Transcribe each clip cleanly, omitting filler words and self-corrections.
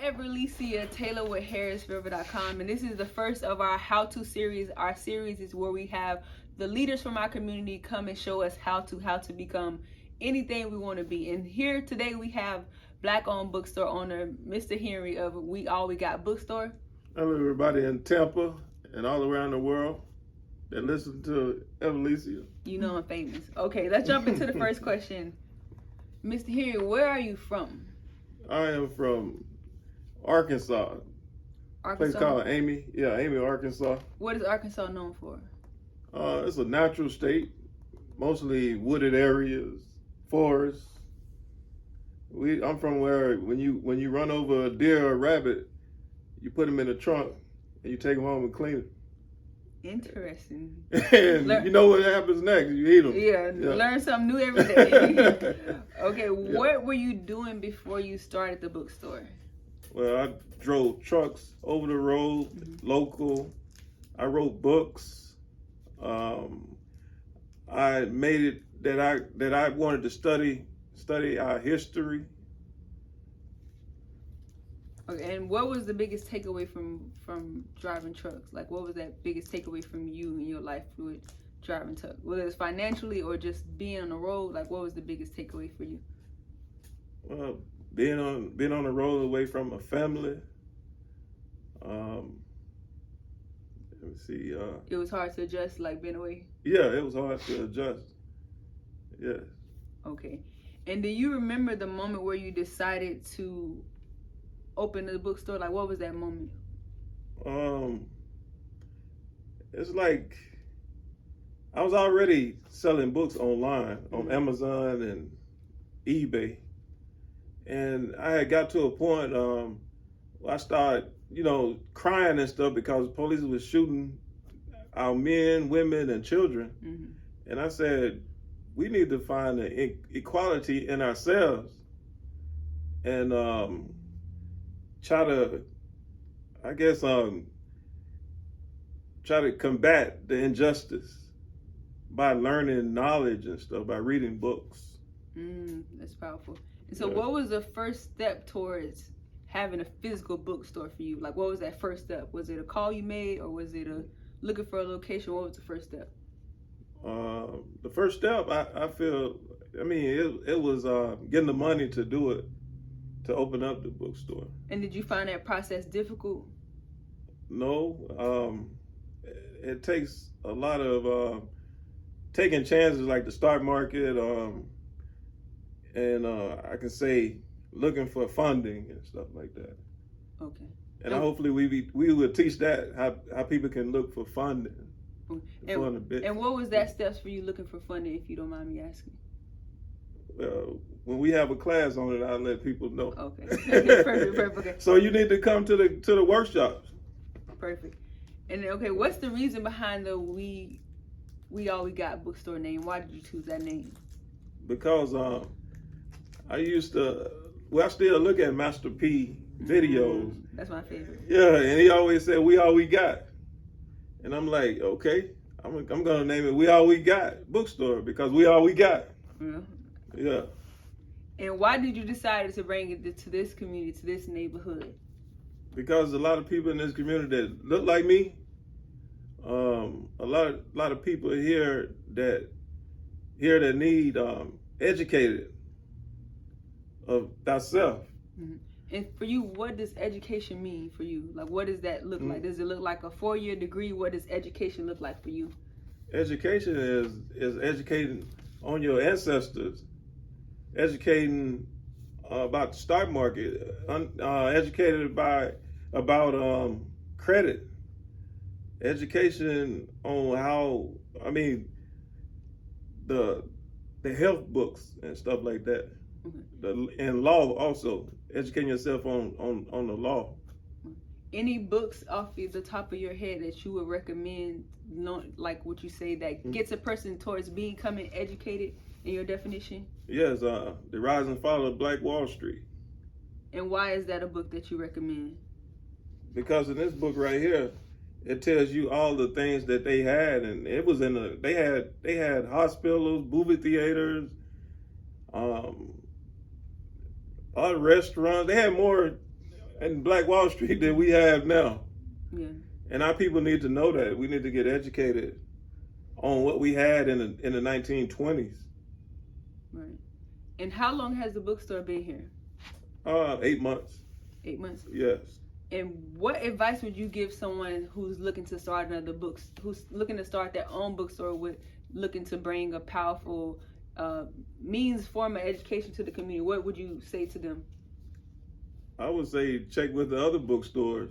Everlecia Taylor with HarrisRiver.com, and this is the first of our how-to series. Our series is where we have the leaders from our community come and show us how to become anything we want to be. And here today we have Black-owned bookstore owner Mr. Henry of WAWG Book Store. Hello, everybody in Tampa and all around the world that listen to Everlecia. You know I'm famous. Okay, let's jump into the first question. Mr. Henry, where are you from? I am from Arkansas. Arkansas? Place called Amy. Yeah, Amy, Arkansas. What is Arkansas known for? It's a natural state, mostly wooded areas, forests. I'm from where when you run over a deer or a rabbit, you put them in the trunk and you take them home and clean them. Interesting. And you know what happens next? You eat them. Yeah. Learn something new every day. Okay, what were you doing before you started the bookstore? Well, I drove trucks over the road, local. I wrote books. I made it that I wanted to study our history. Okay, and what was the biggest takeaway from driving trucks? Like, what was that biggest takeaway from you in your life with driving trucks? Whether it's financially or just being on the road, like, what was the biggest takeaway for you? Well, being on the road away from a family. Let me see. It was hard to adjust, like being away. Yeah, it was hard to adjust. Yes. Okay, and do you remember the moment where you decided to open the bookstore? Like, what was that moment? It's like I was already selling books online on Amazon and eBay, and I had got to a point where I started, crying and stuff because police was shooting our men, women, and children, and I said, we need to find an equality in ourselves and try to, try to combat the injustice by learning knowledge and stuff, by reading books. That's powerful. And so what was the first step towards having a physical bookstore for you? Like, what was that first step? Was it a call you made, or was it looking for a location? What was the first step? The first step, it was getting the money to do it, to open up the bookstore. And did you find that process difficult? No, it takes a lot of taking chances, like the stock market, and I can say looking for funding and stuff like that. Okay. And hopefully we will teach that how people can look for funding. And what was that steps for you looking for funding, if you don't mind me asking? When we have a class on it, I'll let people know. Okay. Perfect. Okay. So you need to come to the workshops. Perfect. And okay, what's the reason behind the WAWG Bookstore name? Why did you choose that name? Because I still look at Master P videos. That's my favorite. Yeah, and he always said, "We all we got." And I'm like, okay, I'm gonna name it "We All We Got Bookstore" because we all we got. Yeah. And why did you decide to bring it to this community, to this neighborhood? Because a lot of people in this community that look like me, a lot of people here that need educated of thyself. And for you, what does education mean for you? Like, what does that look like? Does it look like a 4-year degree? What does education look like for you? Education is educating on your ancestors, educating about the stock market, educated about credit, education on how, the health books and stuff like that. And law also, educating yourself on the law. Any books off the top of your head that you would recommend, like what you say, that gets a person towards becoming educated in your definition? Yes, The Rise and Fall of Black Wall Street. And why is that a book that you recommend? Because in this book right here, it tells you all the things that they had, and it was they had hospitals, movie theaters, other restaurants. They had more and Black Wall Street that we have now. Yeah. And our people need to know that. We need to get educated on what we had in the 1920s. Right. And how long has the bookstore been here? 8 months. 8 months. Yes. And what advice would you give someone who's looking to start who's looking to start their own bookstore looking to bring a powerful form of education to the community? What would you say to them? I would say check with the other bookstores,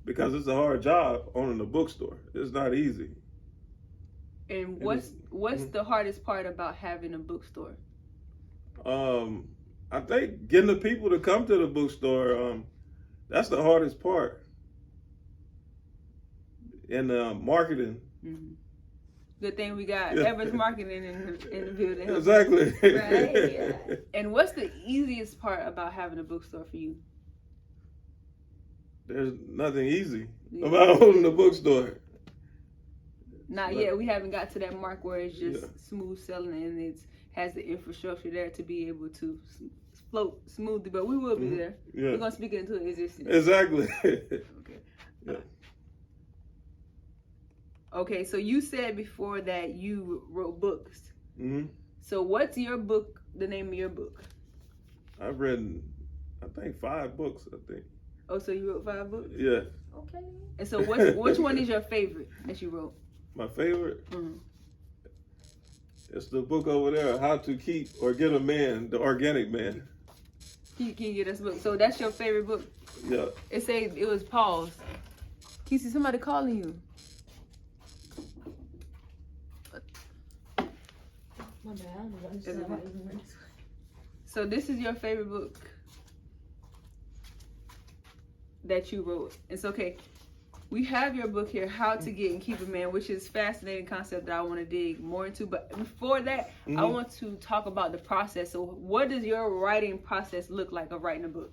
because it's a hard job owning a bookstore. It's not easy. And what's the hardest part about having a bookstore? I think getting the people to come to the bookstore, that's the hardest part. And marketing. Mm-hmm. Good thing we got Everlecia marketing in the building. Exactly. Right. Yeah. And what's the easiest part about having a bookstore for you? There's nothing easy about holding a bookstore. Not yet. We haven't got to that mark where it's just smooth selling and it has the infrastructure there to be able to float smoothly. But we will be there. Yeah. We're gonna speak it into existence. Exactly. Okay. Yeah. Okay. So you said before that you wrote books. Mm-hmm. So what's your book? The name of your book? I've written, I think, 5 books. I think. Oh, so you wrote 5 books? Yeah. Okay. And so which one is your favorite that you wrote? My favorite? Mm-hmm. It's the book over there, How to Keep or Get a Man, the Organic Man. Can you get us a book? So that's your favorite book? Yeah. It said it was paused. Can you see somebody calling you? My bad. So this is your favorite book that you wrote. It's okay. We have your book here, How to Get and Keep a Man, which is a fascinating concept that I want to dig more into. But before that, I want to talk about the process. So what does your writing process look like of writing a book?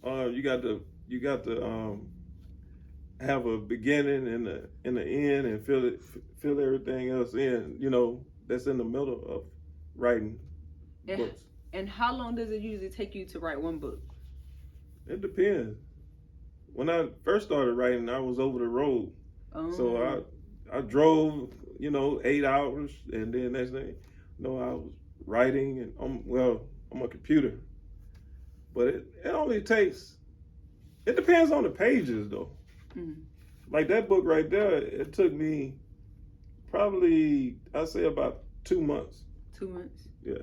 You got to have a beginning and the end, and fill everything else in. You know, that's in the middle of writing books. And how long does it usually take you to write one book? It depends. When I first started writing, I was over the road. Oh. So I drove, 8 hours, and then next thing, I was writing and on my computer. But it only takes. It depends on the pages, though. Mm-hmm. Like that book right there, it took me probably, I'd say, about 2 months. 2 months. Yes.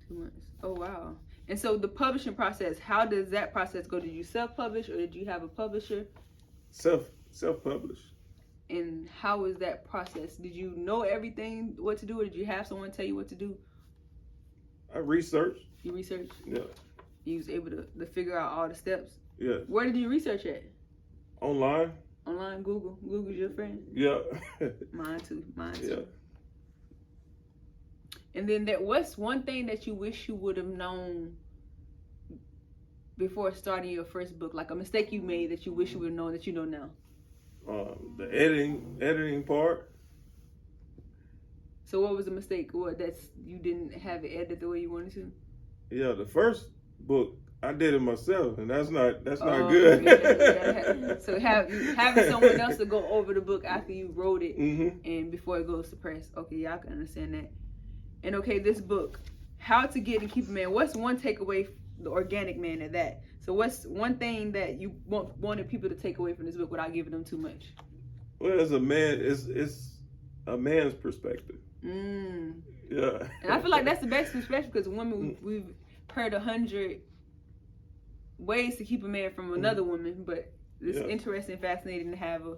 2 months. Oh wow. And so the publishing process, how does that process go? Did you self-publish or did you have a publisher? Self-publish. And how was that process? Did you know everything, what to do, or did you have someone tell you what to do? I researched. You researched? Yeah. You was able to figure out all the steps? Yeah. Where did you research at? Online. Online, Google. Google's your friend? Yeah. Mine too. Yeah. And then what's one thing that you wish you would have known before starting your first book? Like a mistake you made that you wish you would have known that you know now? The editing part. So what was the mistake? You didn't have it edited the way you wanted to? Yeah, the first book I did it myself, and that's not good. Yeah. So having someone else to go over the book after you wrote it and before it goes to press. Okay, y'all can understand that. And okay, this book, How to Get and Keep a Man. What's one takeaway, the organic man, at that? So what's one thing that you wanted people to take away from this book without giving them too much? Well, as a man, it's a man's perspective. Yeah. And I feel like that's the best perspective, because women, we've heard 100 ways to keep a man from another woman, but it's interesting, fascinating to have an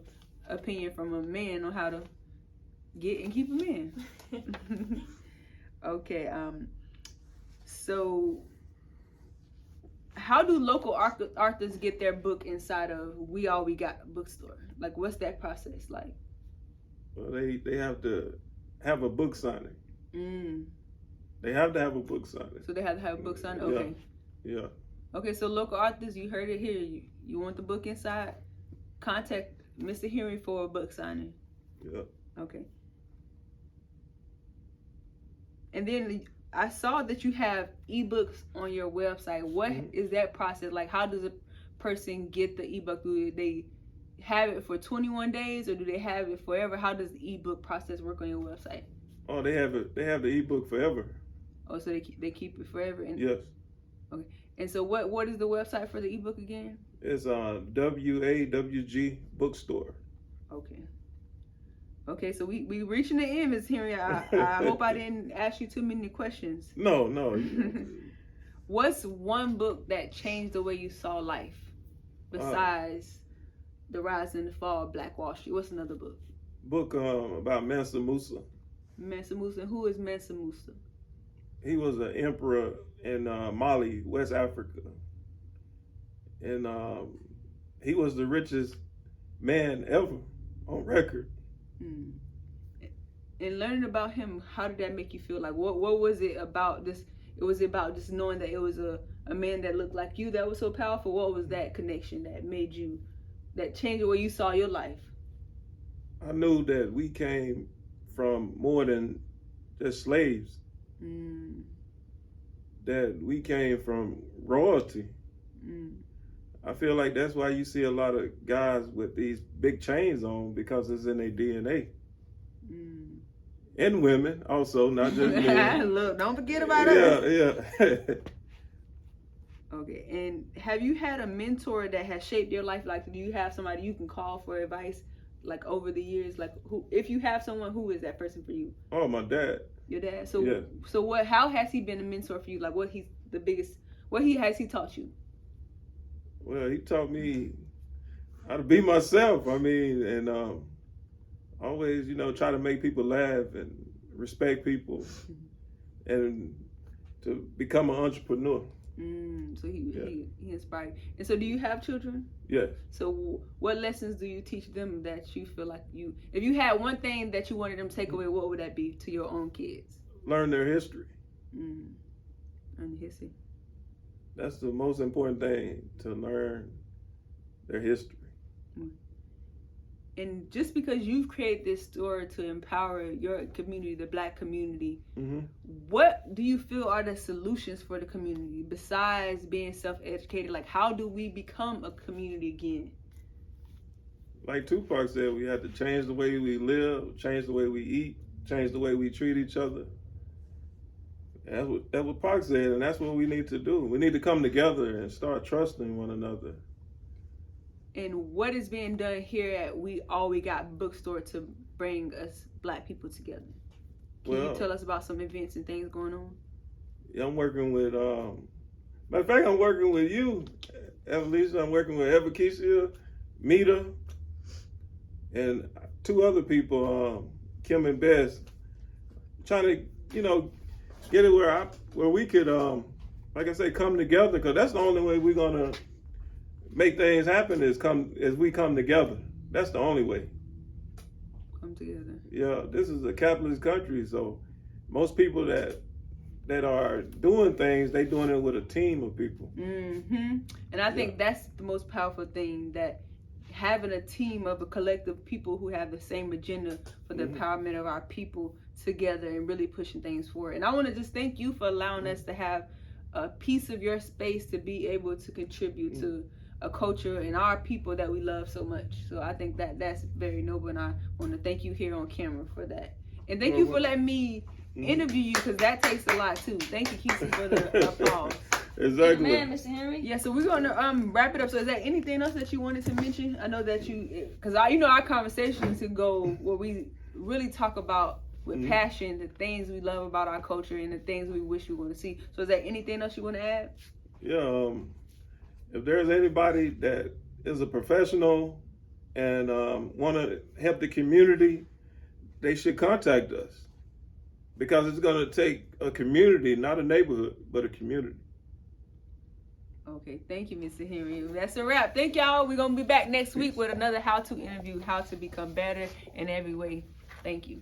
opinion from a man on how to get and keep a man. Okay, so how do local authors get their book inside of WAWG Book Store? Like, what's that process like? Well, they have to have a book signing. They have to have a book signing. So they have to have a book signing? Okay. Yeah. Okay, so local authors, you heard it here. You want the book inside? Contact Mr. Henry for a book signing. Yeah. Okay. And then I saw that you have ebooks on your website. What is that process like? How does a person get the ebook? Do they have it for 21 days or do they have it forever? How does the ebook process work on your website? Oh, they have it. They have the ebook forever. Oh, so they keep it forever? And, Yes. Okay. And so what is the website for the ebook again? It's WAWG Book Store. Okay. Okay, so we reaching the end, Ms. Henry. I hope I didn't ask you too many questions. No. What's one book that changed the way you saw life besides The Rise and the Fall of Black Wall Street? What's another book? Book about Mansa Musa. Mansa Musa. And who is Mansa Musa? He was an emperor in Mali, West Africa. And he was the richest man ever on record. Mm. And learning about him, how did that make you feel? Like, what was it about this? It was about just knowing that it was a man that looked like you that was so powerful. What was that connection that made you, that changed the way you saw your life? I knew that we came from more than just slaves. Mm. That we came from royalty. Mm. I feel like that's why you see a lot of guys with these big chains on, because it's in their DNA. Mm. And women also, not just men. Look, don't forget about us. Yeah. Okay, and have you had a mentor that has shaped your life? Like, do you have somebody you can call for advice, like over the years? Like, who, if you have someone, who is that person for you? Oh, my dad. Your dad. So, Yeah. so what? How has he been a mentor for you? Like, what he's the biggest? What has he taught you? Well, he taught me how to be myself. I mean, and always, try to make people laugh and respect people, and to become an entrepreneur. So he inspired. And so, do you have children? Yes. So, what lessons do you teach them that you feel like if you had one thing that you wanted them to take away, what would that be to your own kids? Learn their history. Learn history. That's the most important thing, to learn their history. And just because you've created this store to empower your community, the Black community, what do you feel are the solutions for the community besides being self-educated? Like, how do we become a community again? Like Tupac said, we have to change the way we live, change the way we eat, change the way we treat each other. That's what Pac said, and that's what we need to do. We need to come together and start trusting one another. And what is being done here at WAWG Book Store to bring us Black people together? Can you tell us about some events and things going on? Yeah, I'm working with, matter of fact, I'm working with you, Everlecia. I'm working with Everlecia, Mita, and two other people, Kim and Bess, trying to, get it where we could, like I say, come together, because that's the only way we're gonna make things happen is we come together. That's the only way. Come together. Yeah, this is a capitalist country, so most people that are doing things, they doing it with a team of people. And I think that's the most powerful thing, that having a team of a collective people who have the same agenda for the empowerment of our people together and really pushing things forward. And I want to just thank you for allowing us to have a piece of your space to be able to contribute to a culture and our people that we love so much. So I think that's very noble, and I want to thank you here on camera for that. And thank you for letting me interview you, because that takes a lot too. Thank you, Keisha, for the applause. Exactly. Man, Mr. Henry. Yeah, so we're gonna wrap it up. So is there anything else that you wanted to mention? I know that because our conversations could go where we really talk about with passion the things we love about our culture and the things we wish we want to see. So is there anything else you want to add? Yeah, if there's anybody that is a professional and want to help the community, they should contact us, because it's going to take a community, not a neighborhood, but a community. Okay, thank you, Mr. Henry. That's a wrap. Thank y'all. We're going to be back next week with another how-to interview, how to become better in every way. Thank you.